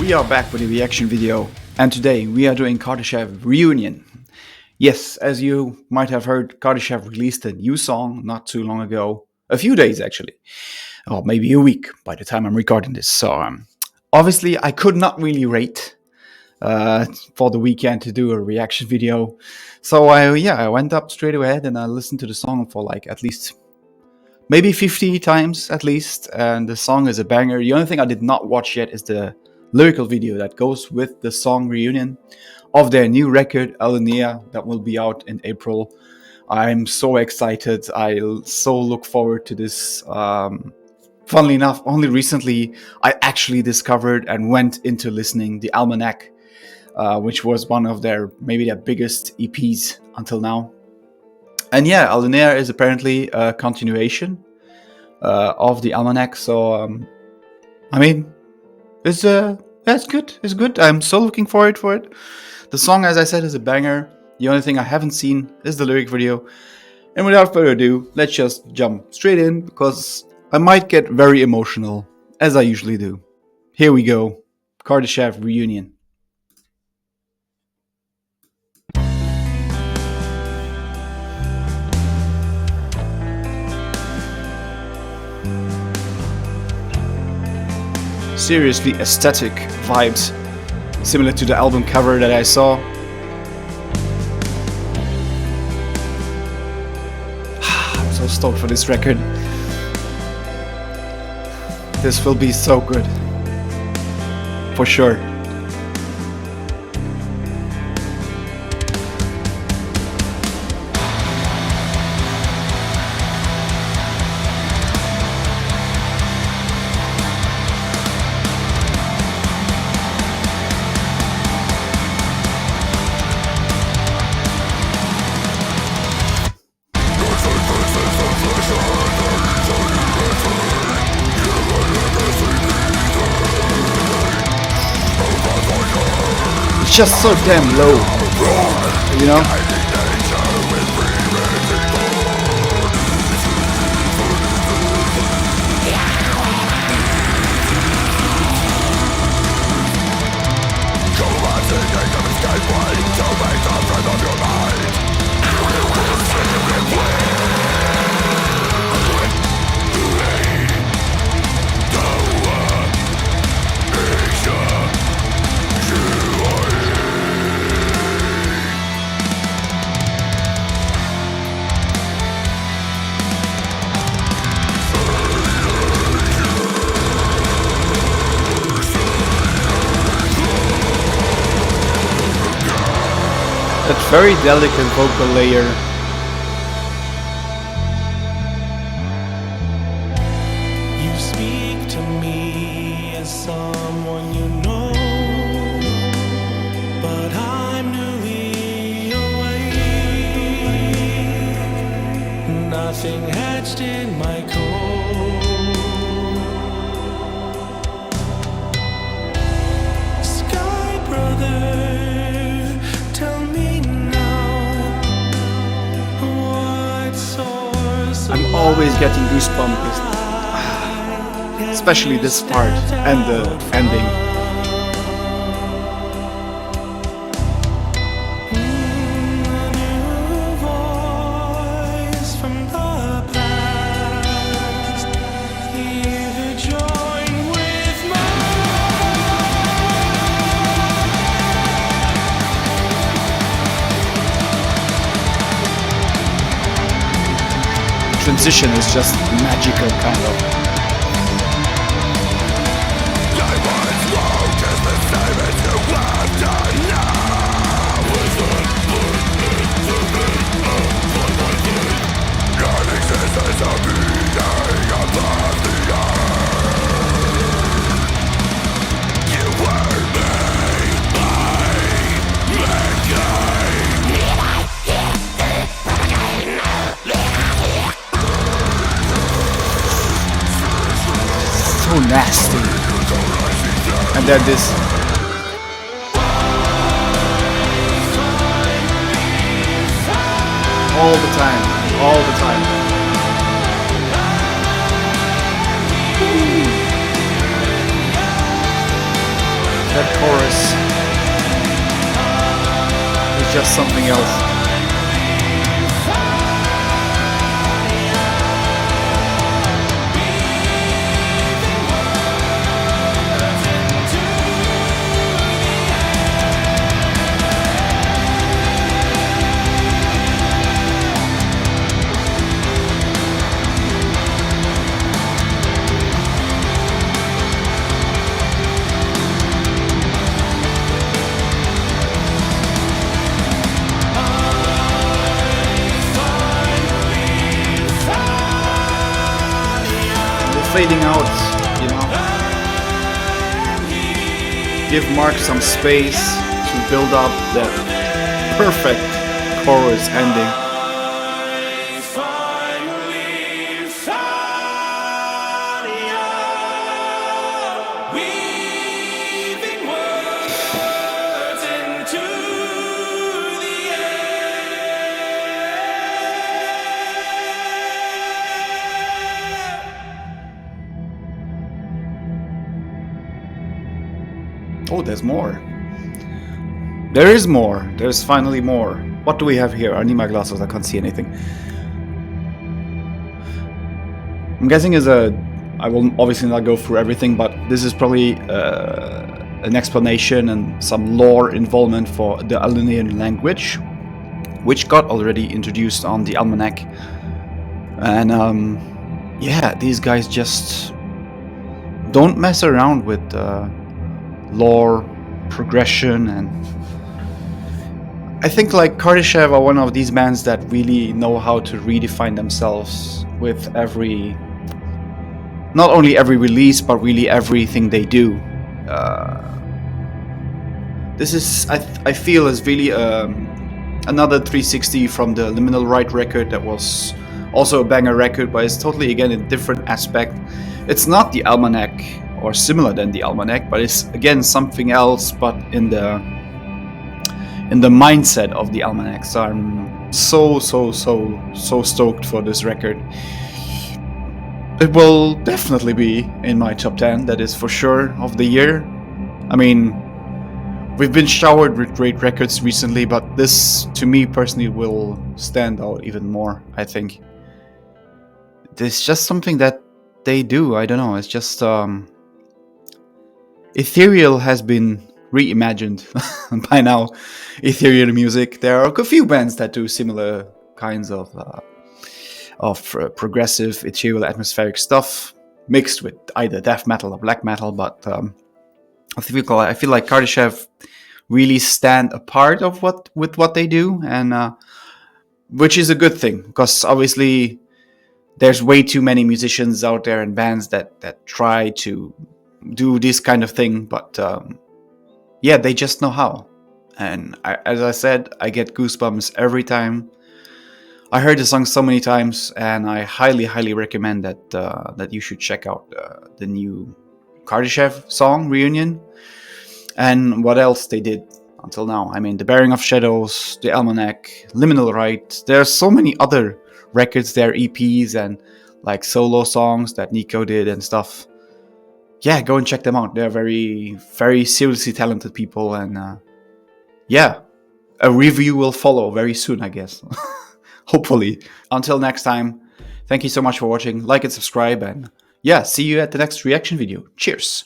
We are back with a reaction video, and today we are doing Kardashev Reunion. Yes, as you might have heard, Kardashev released a new song not too long ago, a few days actually, or maybe a week by the time I'm recording this. So obviously I could not really rate for the weekend to do a reaction video. So I went up straight ahead and I listened to the song for like at least maybe 50 times at least, and the song is a banger. The only thing I did not watch yet is the lyrical video that goes with the song Reunion of their new record ALUNEA that will be out in April. I'm so excited. I so look forward to this. Funnily enough, only recently I actually discovered and went into listening the Almanac, which was one of their biggest EPs until now. And yeah, ALUNEA is apparently a continuation of the Almanac. So it's good. It's good. I'm so looking forward for it. The song, as I said, is a banger. The only thing I haven't seen is the lyric video. And without further ado, let's just jump straight in, because I might get very emotional, as I usually do. Here we go. Kardashev Reunion. Seriously aesthetic vibes, similar to the album cover that I saw. I'm so stoked for this record. This will be so good, for sure. Just so damn low, you know? That very delicate vocal layer. You speak to me as someone you know, but I'm newly awake. Nothing hatched in my code. Sky brother, I'm always getting goosebumps, especially this part and the ending. Transition is just magical, kind of. So nasty. And then this. All the time. All the time. That chorus is just something else. Fading out, you know. Give Mark some space to build up that perfect chorus ending. Oh, there's more. There is more. There's finally more. What do we have here? I need my glasses. I can't see anything. I'm guessing is a... I will obviously not go through everything, but this is probably an explanation and some lore involvement for the ALUNEan language, which got already introduced on the almanac. And yeah, these guys just don't mess around with lore, progression, and I think like Kardashev are one of these bands that really know how to redefine themselves with every, not only every release, but really everything they do. This is, I feel, is really another 360 from the Liminal Right record that was also a banger record, but it's totally, again, a different aspect. It's not the almanac, or similar than the almanac, but it's again something else, but in the mindset of the almanac. So I'm so stoked for this record. It will definitely be in my top 10, that is for sure, of the year. I mean, we've been showered with great records recently, but this, to me personally, will stand out even more, I think. It's just something that they do, I don't know, it's just... Ethereal has been reimagined by now. Ethereal music. There are a few bands that do similar kinds of progressive, ethereal, atmospheric stuff mixed with either death metal or black metal. But I feel like Kardashev really stand apart of what they do, and which is a good thing, because obviously there's way too many musicians out there and bands that try to do this kind of thing, but yeah, they just know how. And as I said, I get goosebumps every time. I heard the song so many times, and I highly recommend that you should check out the new Kardashev song, Reunion, and what else they did until now. I mean, The Bearing of Shadows, The Almanac, Liminal Right. There are so many other records there, EPs and like solo songs that Nico did and stuff. Yeah, go and check them out. They're very seriously talented people, and yeah, a review will follow very soon, I guess. Hopefully. Until next time, thank you so much for watching. Like and subscribe, and yeah, see you at the next reaction video. Cheers!